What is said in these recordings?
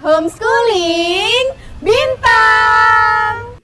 Homeschooling Bintang.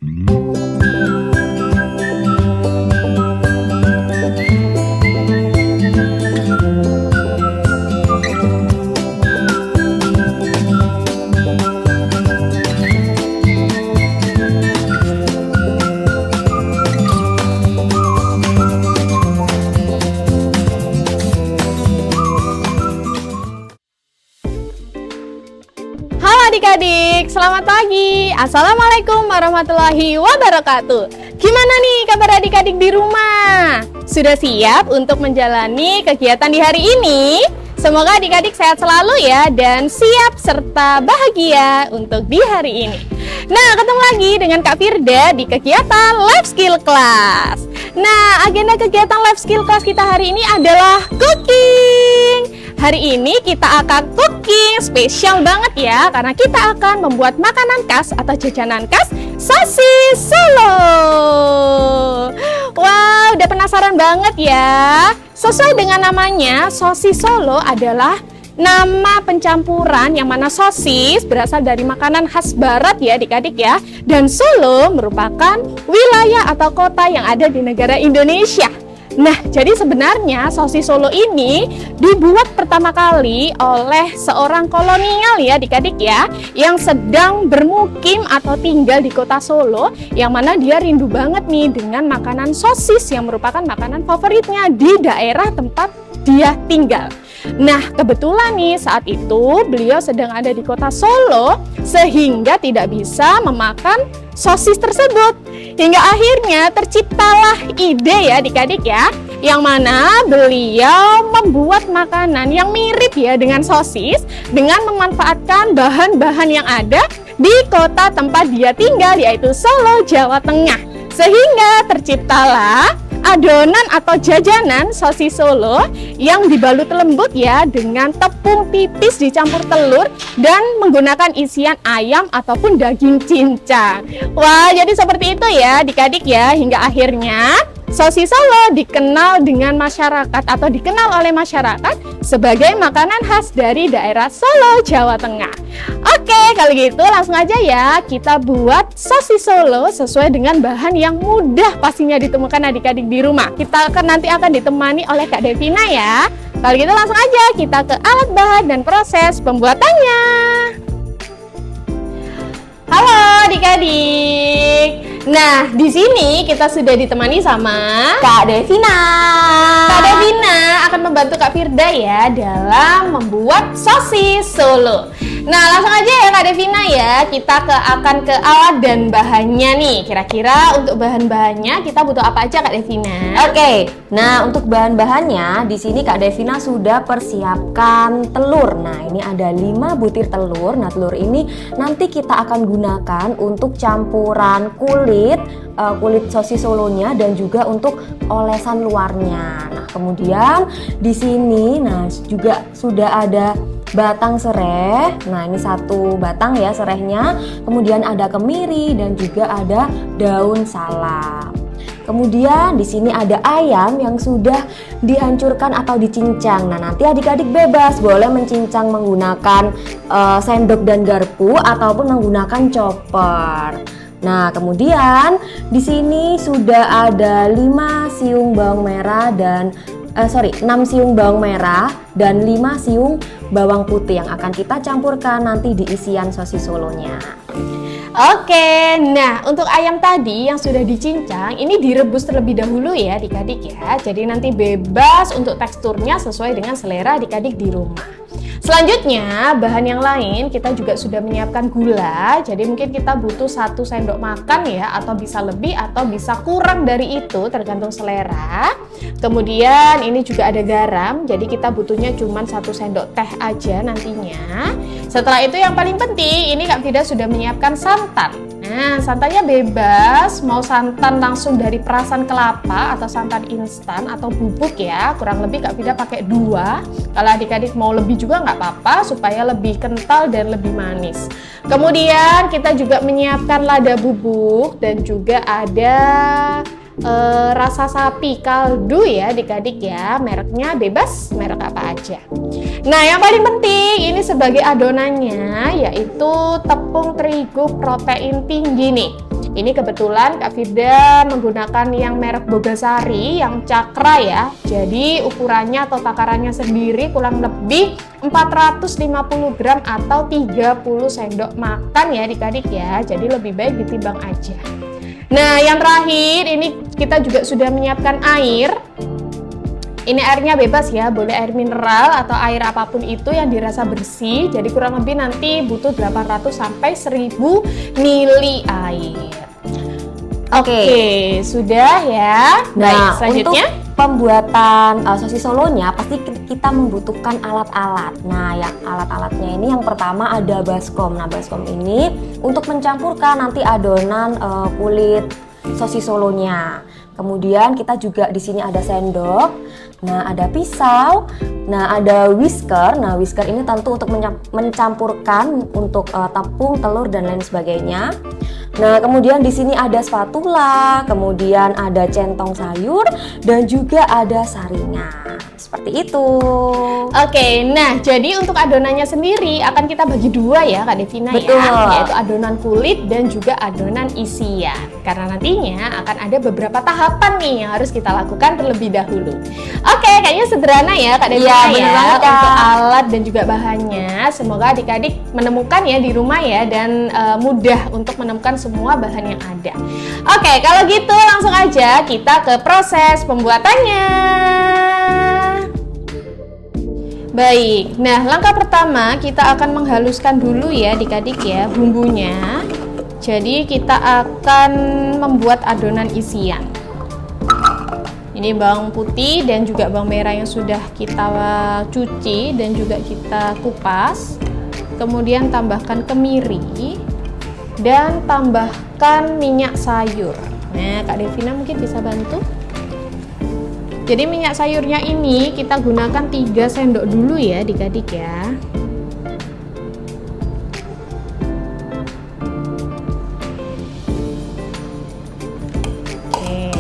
Adik-adik, selamat pagi. Assalamualaikum warahmatullahi wabarakatuh. Gimana nih kabar adik-adik di rumah? Sudah siap untuk menjalani kegiatan di hari ini? Semoga adik-adik sehat selalu ya dan siap serta bahagia untuk di hari ini. Nah, ketemu lagi dengan Kak Firda di kegiatan Life Skill Class. Nah, agenda kegiatan Life Skill Class kita hari ini adalah cooking. Hari ini kita akan cooking spesial banget ya, karena kita akan membuat makanan khas atau jajanan khas sosis Solo. Wow, udah penasaran banget ya? Sesuai dengan namanya, sosis Solo adalah nama pencampuran yang mana sosis berasal dari makanan khas barat ya adik-adik ya. Dan Solo merupakan wilayah atau kota yang ada di negara Indonesia. Nah, jadi sebenarnya sosis Solo ini dibuat pertama kali oleh seorang kolonial ya adik-adik ya, yang sedang bermukim atau tinggal di kota Solo, yang mana dia rindu banget nih dengan makanan sosis yang merupakan makanan favoritnya di daerah tempat dia tinggal. Nah, kebetulan nih saat itu beliau sedang ada di kota Solo sehingga tidak bisa memakan sosis tersebut. Hingga akhirnya terciptalah ide ya adik-adik ya, yang mana beliau membuat makanan yang mirip ya dengan sosis dengan memanfaatkan bahan-bahan yang ada di kota tempat dia tinggal, yaitu Solo, Jawa Tengah. Sehingga terciptalah adonan atau jajanan sosis Solo yang dibalut lembut ya dengan tepung tipis dicampur telur dan menggunakan isian ayam ataupun daging cincang. Wah, jadi seperti itu ya adik-adik ya, hingga akhirnya sosis Solo dikenal dengan masyarakat atau dikenal oleh masyarakat sebagai makanan khas dari daerah Solo, Jawa Tengah. Oke, kalau gitu langsung aja ya kita buat sosis Solo sesuai dengan bahan yang mudah pastinya ditemukan adik-adik di rumah. Kita nanti akan ditemani oleh Kak Devina ya. Kalau gitu langsung aja kita ke alat bahan dan proses pembuatannya. Halo adik-adik. Nah, di sini kita sudah ditemani sama Kak Devina. Kak Devina akan membantu Kak Firda ya dalam membuat sosis Solo. Nah, langsung aja ya Kak Devina ya, kita akan ke alat dan bahannya nih. Kira-kira untuk bahan-bahannya kita butuh apa aja Kak Devina? Oke, nah untuk bahan-bahannya di sini Kak Devina sudah persiapkan telur. Nah, ini ada 5 butir telur. Nah, telur ini nanti kita akan gunakan untuk campuran kulit sosis Solonya dan juga untuk olesan luarnya. Nah, kemudian di sini juga sudah ada batang serai. Nah, ini 1 batang ya serainya. Kemudian ada kemiri dan juga ada daun salam. Kemudian di sini ada ayam yang sudah dihancurkan atau dicincang. Nah, nanti adik-adik bebas boleh mencincang menggunakan sendok dan garpu ataupun menggunakan chopper. Nah, kemudian di sini sudah ada 6 siung bawang merah dan 6 siung bawang merah dan 5 siung bawang putih yang akan kita campurkan nanti di isian sosis Solonya. Oke, nah untuk ayam tadi yang sudah dicincang ini direbus terlebih dahulu ya adik-adik ya. Jadi nanti bebas untuk teksturnya sesuai dengan selera adik-adik di rumah. Selanjutnya bahan yang lain kita juga sudah menyiapkan gula. Jadi mungkin kita butuh 1 sendok makan ya, atau bisa lebih atau bisa kurang dari itu tergantung selera. Kemudian ini juga ada garam. Jadi kita butuhnya cuma 1 sendok teh aja nantinya. Setelah itu yang paling penting ini Kak Fida sudah menyiapkan santan. Nah, santannya bebas, mau santan langsung dari perasan kelapa atau santan instan atau bubuk ya. Kurang lebih Kak Fida pakai 2. Kalau adik-adik mau lebih juga nggak apa-apa supaya lebih kental dan lebih manis. Kemudian kita juga menyiapkan lada bubuk dan juga ada rasa sapi kaldu ya adik-adik ya, mereknya bebas, merek apa aja. Nah yang paling penting ini sebagai adonannya yaitu tepung terigu protein tinggi nih. Ini kebetulan Kak Firda menggunakan yang merek Bogasari, yang cakra ya. Jadi ukurannya atau takarannya sendiri kurang lebih 450 gram atau 30 sendok makan ya adik-adik ya. Jadi lebih baik ditimbang aja. Nah yang terakhir ini kita juga sudah menyiapkan air. Ini airnya bebas ya, boleh air mineral atau air apapun itu yang dirasa bersih. Jadi kurang lebih nanti butuh 800 sampai 1000 mili air. Oke, sudah ya. Nah, Baik, selanjutnya untuk pembuatan sosis solonya pasti kita membutuhkan alat-alat. Nah, yang alat-alatnya ini yang pertama ada baskom. Nah, baskom ini untuk mencampurkan nanti adonan kulit sosis solonya. Kemudian kita juga di sini ada sendok, nah ada pisau, nah ada whisker. Nah whisker ini tentu untuk mencampurkan untuk tepung, telur dan lain sebagainya. Nah kemudian di sini ada spatula, kemudian ada centong sayur dan juga ada saringan. Seperti itu. Oke, nah jadi untuk adonannya sendiri akan kita bagi dua ya Kak Devina. Betul. Ya, yaitu adonan kulit dan juga adonan isian. Karena nantinya akan ada beberapa tahapan nih yang harus kita lakukan terlebih dahulu. Oke, kayaknya sederhana ya Kak Devina ya untuk alat dan juga bahannya. Semoga adik-adik menemukan ya di rumah ya dan mudah untuk menemukan semua bahan yang ada. Oke, kalau gitu langsung aja kita ke proses pembuatannya. Baik, nah langkah pertama kita akan menghaluskan dulu ya adik-adik ya bumbunya. Jadi kita akan membuat adonan isian. Ini bawang putih dan juga bawang merah yang sudah kita cuci dan juga kita kupas. Kemudian tambahkan kemiri dan tambahkan minyak sayur. Nah Kak Devina mungkin bisa bantu. Jadi minyak sayurnya ini kita gunakan 3 sendok dulu ya adik-adik ya. Oke.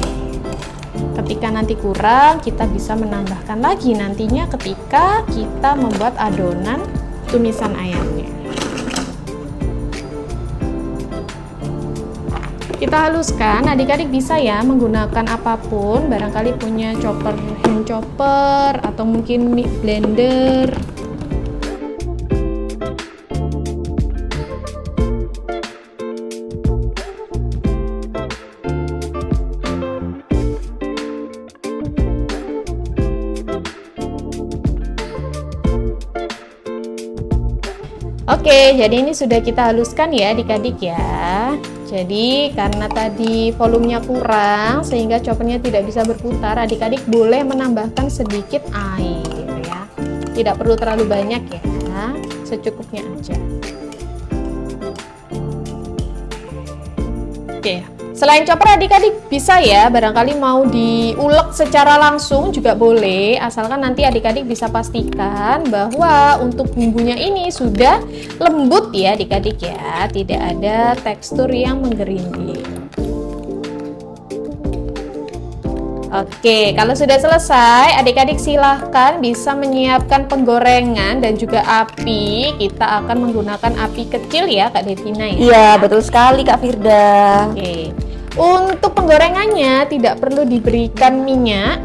Ketika nanti kurang kita bisa menambahkan lagi nantinya ketika kita membuat adonan tumisan ayamnya. Kita haluskan, adik-adik bisa ya menggunakan apapun, barangkali punya hand chopper atau mungkin blender. Oke, jadi ini sudah kita haluskan ya adik-adik ya. Jadi karena tadi volumenya kurang sehingga choppernya tidak bisa berputar, adik-adik boleh menambahkan sedikit air ya. Tidak perlu terlalu banyak ya, secukupnya aja. Oke, selain chopper adik-adik bisa ya, barangkali mau diulek secara langsung juga boleh, asalkan nanti adik-adik bisa pastikan bahwa untuk bumbunya ini sudah lembut ya adik-adik ya, tidak ada tekstur yang menggerinding. Oke, kalau sudah selesai, adik-adik silahkan bisa menyiapkan penggorengan dan juga api. Kita akan menggunakan api kecil ya Kak Devina ya. Iya, betul sekali Kak Firda. Oke. Untuk penggorengannya tidak perlu diberikan minyak.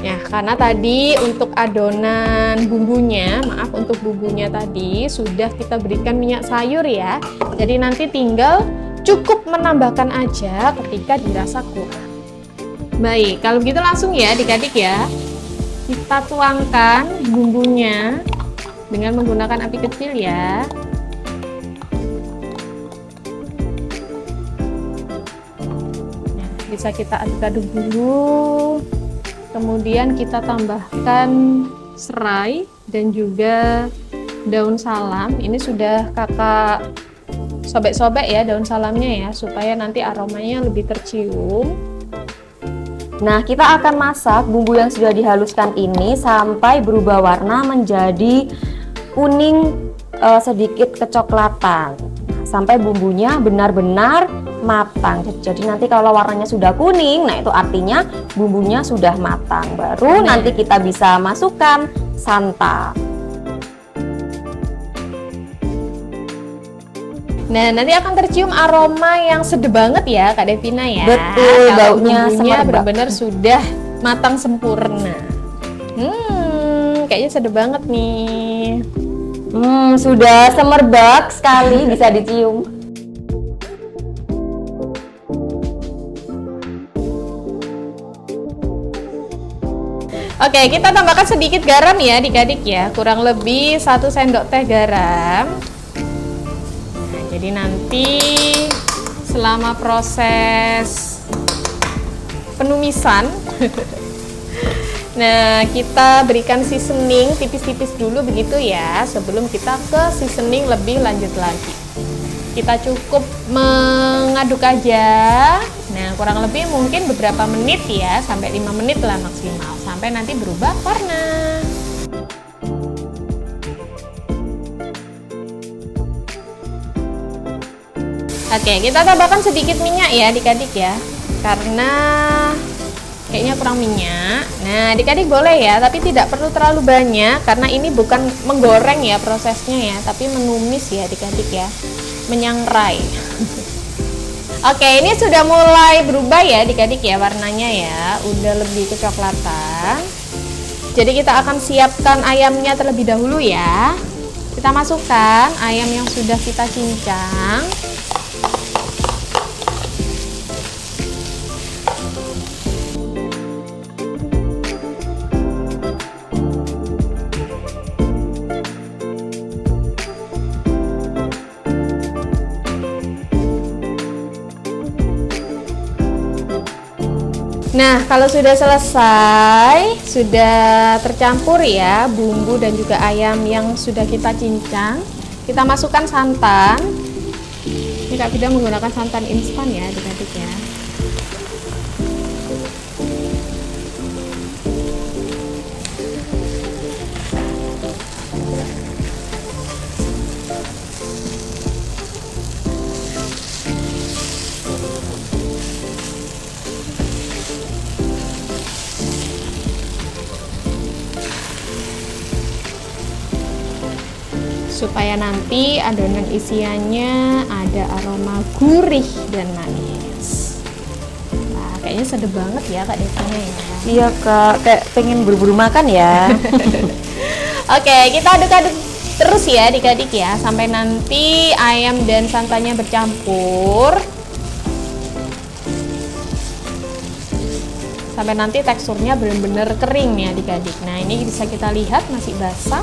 Ya, karena tadi untuk adonan bumbunya, untuk bumbunya tadi sudah kita berikan minyak sayur ya. Jadi nanti tinggal cukup menambahkan aja ketika dirasa kurang. Baik, kalau gitu langsung ya adik-adik ya. Kita tuangkan bumbunya dengan menggunakan api kecil ya. Bisa kita aduk-aduk dulu, kemudian kita tambahkan serai dan juga daun salam. Ini sudah kakak sobek-sobek ya daun salamnya ya, supaya nanti aromanya lebih tercium. Nah, kita akan masak bumbu yang sudah dihaluskan ini sampai berubah warna menjadi kuning sedikit kecoklatan. Sampai bumbunya benar-benar matang. Jadi nanti kalau warnanya sudah kuning, nah itu artinya bumbunya sudah matang. Baru nanti kita bisa masukkan santan. Nah, nanti akan tercium aroma yang sedap banget ya Kak Devina ya. Betul, kalau baunya bumbunya semerbak. benar-benar sudah matang sempurna. Kayaknya sedap banget nih. Sudah semerbak sekali, bisa dicium. Oke, kita tambahkan sedikit garam ya adik-adik ya, kurang lebih 1 sendok teh garam. Nah, jadi nanti selama proses penumisan nah, kita berikan seasoning tipis-tipis dulu begitu ya, sebelum kita ke seasoning lebih lanjut lagi. Kita cukup mengaduk aja. Nah, kurang lebih mungkin beberapa menit ya, sampai 5 menit lah maksimal, sampai nanti berubah warna. Oke, kita tambahkan sedikit minyak ya adik-adik ya, karena kayaknya kurang minyak. Nah, adik-adik boleh ya, tapi tidak perlu terlalu banyak, karena ini bukan menggoreng ya prosesnya ya, tapi menumis ya adik-adik ya, menyangrai. Oke, ini sudah mulai berubah ya adik-adik ya warnanya ya, udah lebih kecoklatan. Jadi kita akan siapkan ayamnya terlebih dahulu ya. Kita masukkan ayam yang sudah kita cincang. Nah, kalau sudah selesai, sudah tercampur ya bumbu dan juga ayam yang sudah kita cincang, kita masukkan santan. Ini Kak Vida menggunakan santan instan ya adik-adik ya. Supaya nanti adonan isiannya ada aroma gurih dan manis. Nah, kayaknya sedap banget ya Kak Devina ya. Iya Kak, kayak pengen buru-buru makan ya. Oke, kita aduk-aduk terus ya adik-adik ya, sampai nanti ayam dan santannya bercampur. Sampai nanti teksturnya benar-benar kering nih adik-adik. Nah, ini bisa kita lihat masih basah.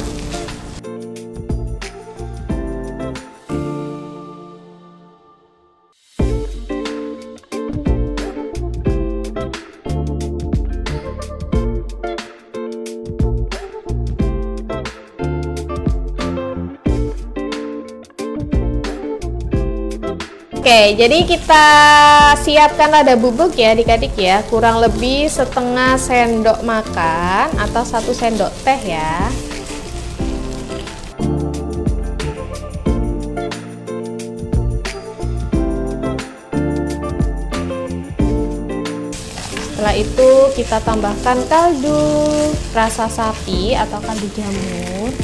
Oke, jadi kita siapkan lada bubuk ya adik-adik ya, kurang lebih setengah sendok makan atau 1 sendok teh ya. Setelah itu kita tambahkan kaldu rasa sapi atau kaldu jamur.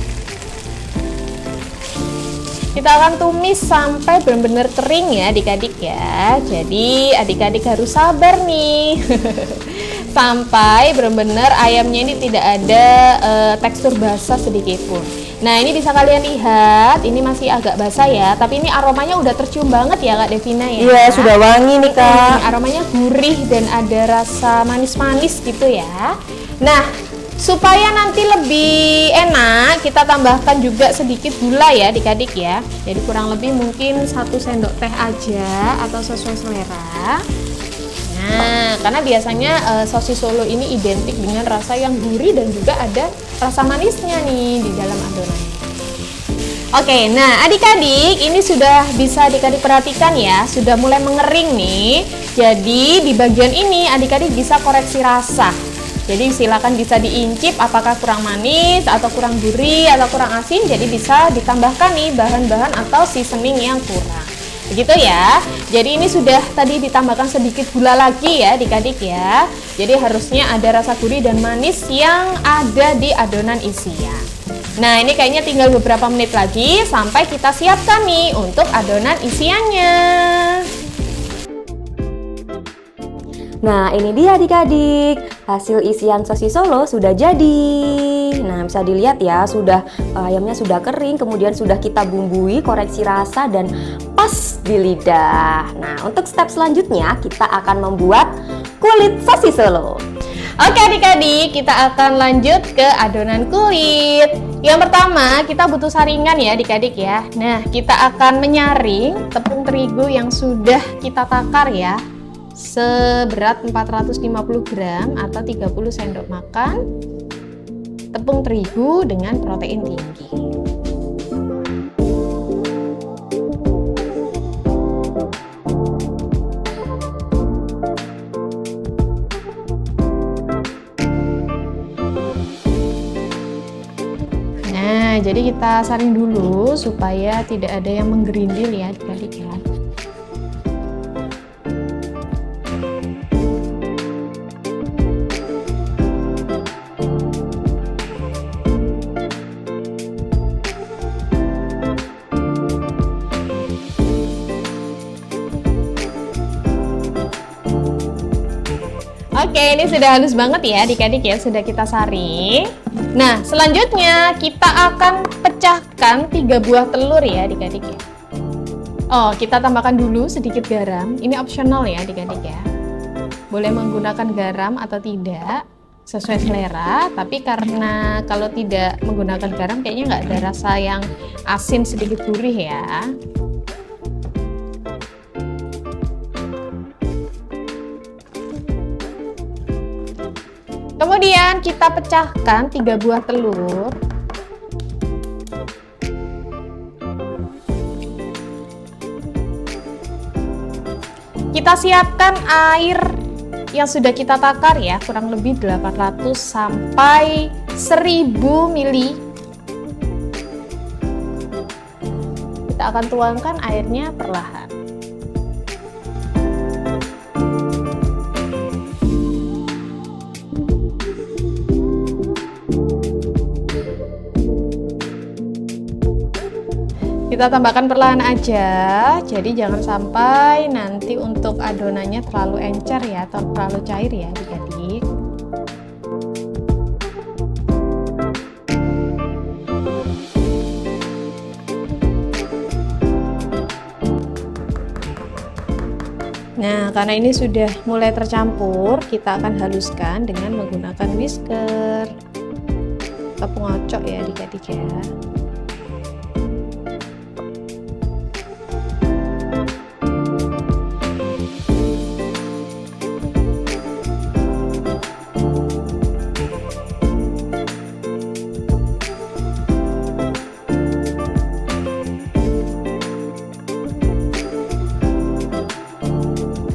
Kita akan tumis sampai benar-benar kering ya adik-adik ya. Jadi adik-adik harus sabar nih sampai benar-benar ayamnya ini tidak ada tekstur basah sedikit pun. Nah, ini bisa kalian lihat, ini masih agak basah ya, tapi ini aromanya udah tercium banget ya Kak Devina ya. Iya, sudah wangi nih Kak. Aromanya gurih dan ada rasa manis-manis gitu ya. Nah, supaya nanti lebih enak, kita tambahkan juga sedikit gula ya adik-adik ya. Jadi kurang lebih mungkin 1 sendok teh aja atau sesuai selera. Nah, karena biasanya sosis Solo ini identik dengan rasa yang gurih dan juga ada rasa manisnya nih di dalam adonannya. Oke, nah adik-adik ini sudah bisa adik-adik perhatikan ya, sudah mulai mengering nih. Jadi di bagian ini adik-adik bisa koreksi rasa. Jadi silakan bisa diincip apakah kurang manis atau kurang gurih atau kurang asin, jadi bisa ditambahkan nih bahan-bahan atau seasoning yang kurang. Begitu ya. Jadi ini sudah tadi ditambahkan sedikit gula lagi ya adik-adik ya. Jadi harusnya ada rasa gurih dan manis yang ada di adonan isian. Nah, ini kayaknya tinggal beberapa menit lagi sampai kita siapkan nih untuk adonan isiannya. Nah, ini dia adik-adik, hasil isian sosis Solo sudah jadi. Nah, bisa dilihat ya, ayamnya sudah kering, kemudian sudah kita bumbui, koreksi rasa dan pas di lidah. Nah, untuk step selanjutnya kita akan membuat kulit sosis Solo. Oke adik-adik, kita akan lanjut ke adonan kulit. Yang pertama, kita butuh saringan ya adik-adik ya. Nah, kita akan menyaring tepung terigu yang sudah kita takar ya, seberat 450 gram atau 30 sendok makan tepung terigu dengan protein tinggi. Nah, jadi kita saring dulu supaya tidak ada yang menggerindil ya adik-adik ya. Oke, ini sudah halus banget ya adik-adik ya, sudah kita saring. Nah, selanjutnya kita akan pecahkan 3 buah telur ya adik-adik ya. Oh, kita tambahkan dulu sedikit garam. Ini optional ya adik-adik ya. Boleh menggunakan garam atau tidak, sesuai selera. Tapi karena kalau tidak menggunakan garam kayaknya nggak ada rasa yang asin sedikit gurih ya. Kemudian kita pecahkan 3 buah telur. Kita siapkan air yang sudah kita takar ya, kurang lebih 800 sampai 1000 ml. Kita akan tuangkan airnya perlahan. Kita tambahkan perlahan aja, jadi jangan sampai nanti untuk adonannya terlalu encer ya, atau terlalu cair ya adik-adik. Nah, karena ini sudah mulai tercampur, kita akan haluskan dengan menggunakan whisker atau pengocok ya adik-adik ya.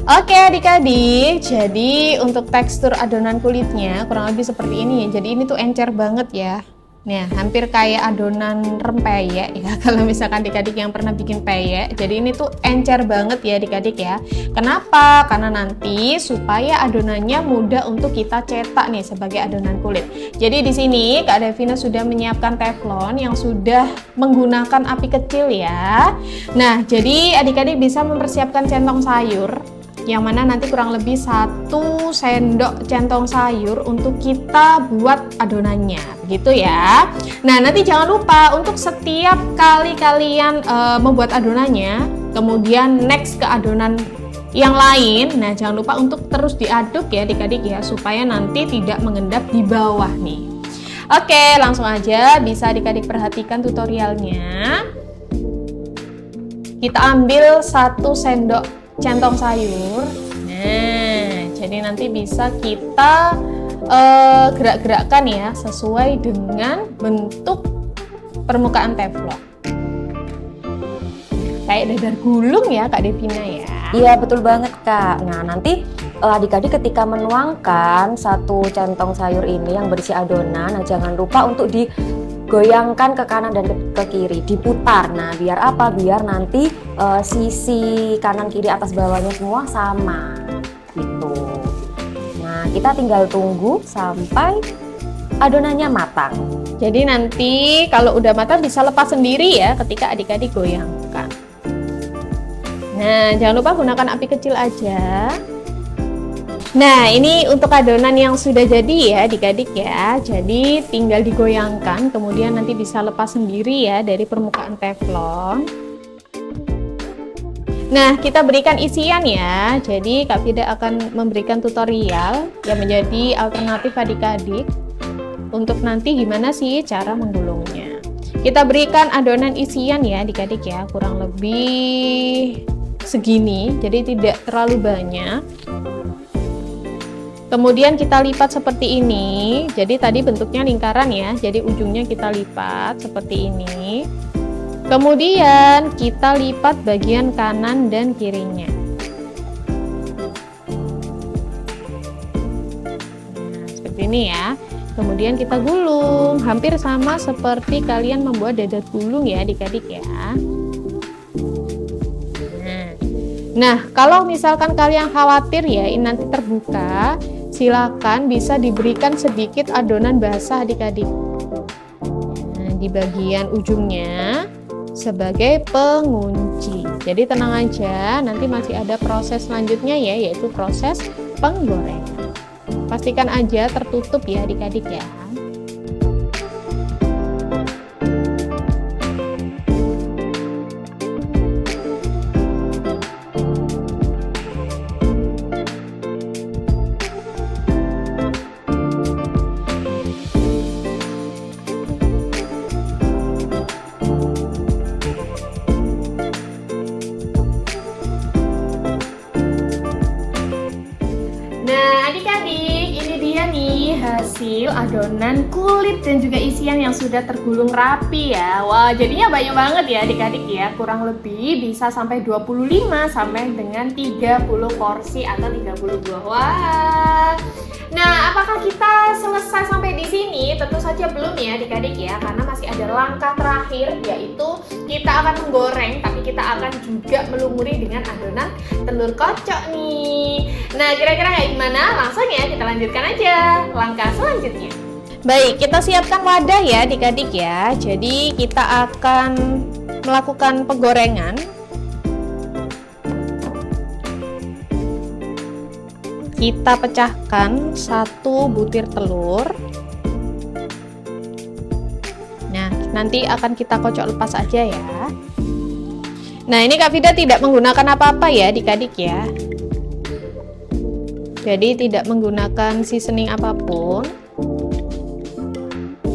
Oke adik-adik, jadi untuk tekstur adonan kulitnya kurang lebih seperti ini ya. Jadi ini tuh encer banget ya. Nah, hampir kayak adonan rempeyek ya. Kalau misalkan adik-adik yang pernah bikin peyek, jadi ini tuh encer banget ya adik-adik ya. Kenapa? Karena nanti supaya adonannya mudah untuk kita cetak nih sebagai adonan kulit. Jadi di sini Kak Devina sudah menyiapkan teflon yang sudah menggunakan api kecil ya. Nah, jadi adik-adik bisa mempersiapkan centong sayur, yang mana nanti kurang lebih 1 sendok centong sayur untuk kita buat adonannya, gitu ya. Nah, nanti jangan lupa untuk setiap kali kalian membuat adonannya, kemudian next ke adonan yang lain, nah jangan lupa untuk terus diaduk ya adik-adik ya, supaya nanti tidak mengendap di bawah nih. Oke, langsung aja bisa adik-adik perhatikan tutorialnya. Kita ambil 1 sendok centong sayur. Nah, jadi nanti bisa kita gerak-gerakkan ya sesuai dengan bentuk permukaan teflon. Kayak dadar gulung ya Kak Devina ya. Iya, betul banget Kak. Nah, nanti adik-adik ketika menuangkan 1 centong sayur ini yang berisi adonan, nah jangan lupa untuk goyangkan ke kanan dan ke kiri, diputar. Nah, biar apa? Biar nanti sisi kanan kiri atas bawahnya semua sama gitu. Nah, kita tinggal tunggu sampai adonannya matang. Jadi nanti kalau udah matang bisa lepas sendiri ya ketika adik-adik goyangkan. Nah, jangan lupa gunakan api kecil aja. Nah, ini untuk adonan yang sudah jadi ya adik-adik ya. Jadi tinggal digoyangkan, kemudian nanti bisa lepas sendiri ya dari permukaan teflon. Nah, kita berikan isian ya. Jadi Kak Fida akan memberikan tutorial yang menjadi alternatif adik-adik untuk nanti gimana sih cara menggulungnya. Kita berikan adonan isian ya adik-adik ya, kurang lebih segini, jadi tidak terlalu banyak. Kemudian kita lipat seperti ini. Jadi tadi bentuknya lingkaran ya, jadi ujungnya kita lipat seperti ini. Kemudian kita lipat bagian kanan dan kirinya. Nah, seperti ini ya. Kemudian kita gulung, hampir sama seperti kalian membuat dadar gulung ya adik-adik ya. Nah, kalau misalkan kalian khawatir ya ini nanti terbuka, silakan bisa diberikan sedikit adonan basah adik-adik. Nah, di bagian ujungnya sebagai pengunci. Jadi tenang aja, nanti masih ada proses selanjutnya ya, yaitu proses penggorengan. Pastikan aja tertutup ya adik-adik ya. Nah, adik-adik, ini dia nih hasil adonan kulit dan juga isian yang sudah tergulung rapi ya. Wah, jadinya banyak banget ya adik-adik ya. Kurang lebih bisa sampai 25 sampai dengan 30 porsi atau 30 buah. Wah. Nah, apakah kita selesai sampai di sini? Tentu saja belum ya adik-adik ya, karena masih ada langkah terakhir, yaitu kita akan menggoreng, tapi kita akan juga melumuri dengan adonan telur kocok nih. Nah, kira-kira kayak gimana? Langsung ya kita lanjutkan aja langkah selanjutnya. Baik, kita siapkan wadah ya adik-adik ya. Jadi kita akan melakukan penggorengan. Kita pecahkan 1 butir telur. Nah, nanti akan kita kocok lepas aja ya. Nah, ini Kak Fida tidak menggunakan apa-apa ya adik-adik ya. Jadi tidak menggunakan seasoning apapun.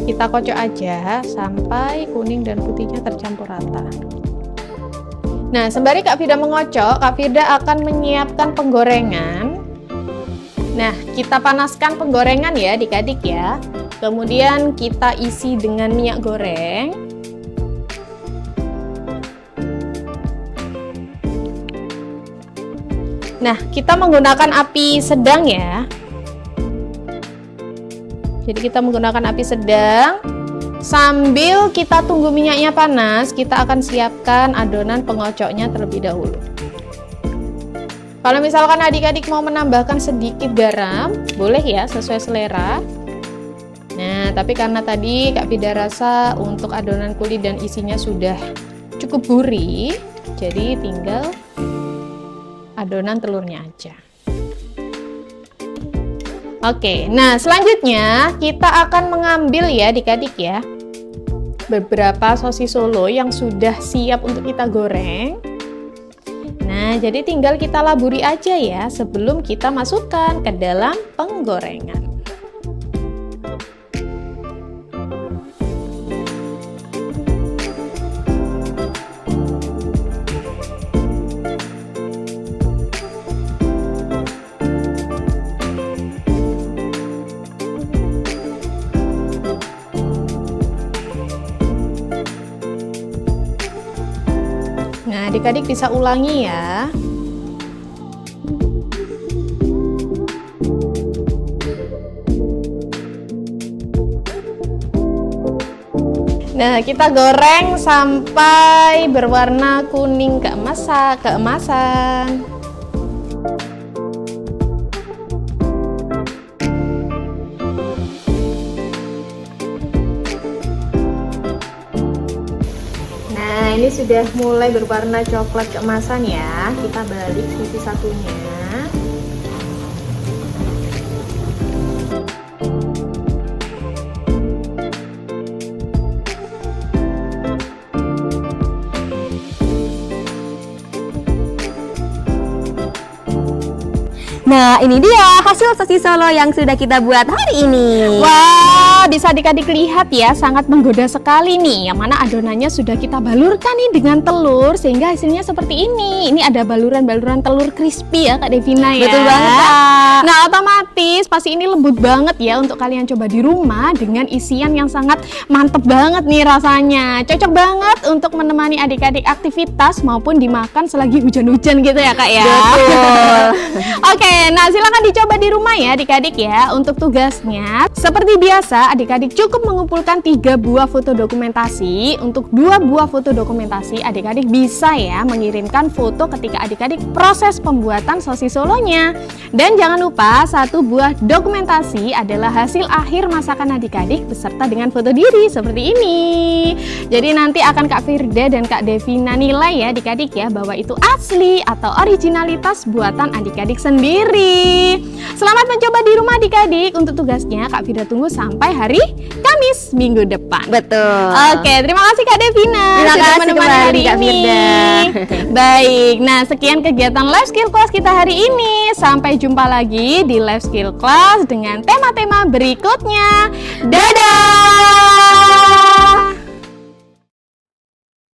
Kita kocok aja sampai kuning dan putihnya tercampur rata. Nah, sembari Kak Fida mengocok, Kak Fida akan menyiapkan penggorengan. Nah, kita panaskan penggorengan ya adik-adik ya. Kemudian kita isi dengan minyak goreng. Nah, kita menggunakan api sedang ya. Jadi kita menggunakan api sedang. Sambil kita tunggu minyaknya panas, kita akan siapkan adonan pengocoknya terlebih dahulu. Kalau misalkan adik-adik mau menambahkan sedikit garam, boleh ya, sesuai selera. Nah, tapi karena tadi Kak Fida rasa untuk adonan kulit dan isinya sudah cukup gurih, jadi tinggal adonan telurnya aja. Oke, nah selanjutnya kita akan mengambil ya adik-adik ya, beberapa sosis Solo yang sudah siap untuk kita goreng. Nah, jadi tinggal kita laburi aja ya sebelum kita masukkan ke dalam penggorengan. Nah, adik-adik bisa ulangi ya. Nah, kita goreng sampai berwarna kuning keemasan. Nah, ini sudah mulai berwarna coklat keemasan ya. Kita balik sisi satunya. Nah, ini dia hasil sosis Solo yang sudah kita buat hari ini. Wah, bisa adik-adik lihat ya, sangat menggoda sekali nih. Yang mana adonannya sudah kita balurkan nih dengan telur sehingga hasilnya seperti ini. Ini ada baluran-baluran telur crispy ya Kak Devina ya. Betul banget, Kak. Nah, otomatis pasti ini lembut banget ya untuk kalian coba di rumah dengan isian yang sangat mantep banget nih rasanya. Cocok banget untuk menemani adik-adik aktivitas maupun dimakan selagi hujan-hujan gitu ya Kak ya. Betul. Oke, nah silakan dicoba di rumah ya adik-adik ya. Untuk tugasnya, seperti biasa adik-adik cukup mengumpulkan 3 buah foto dokumentasi. Untuk 2 buah foto dokumentasi, adik-adik bisa ya mengirimkan foto ketika adik-adik proses pembuatan sosis Solonya. Dan jangan lupa 1 buah dokumentasi adalah hasil akhir masakan adik-adik beserta dengan foto diri seperti ini. Jadi nanti akan Kak Firda dan Kak Devina nilai ya adik-adik ya bahwa itu asli atau originalitas buatan adik-adik sendiri. Selamat mencoba di rumah adik-adik. Untuk tugasnya Kak Firda tunggu sampai hari Kamis minggu depan. Betul. Oke, terima kasih Kak Devina Terima sudah kasih menemani kembali, hari Kak ini. Firda. Baik, nah sekian kegiatan Life Skill Class kita hari ini. Sampai jumpa lagi di Life Skill Class dengan tema-tema berikutnya. Dadah!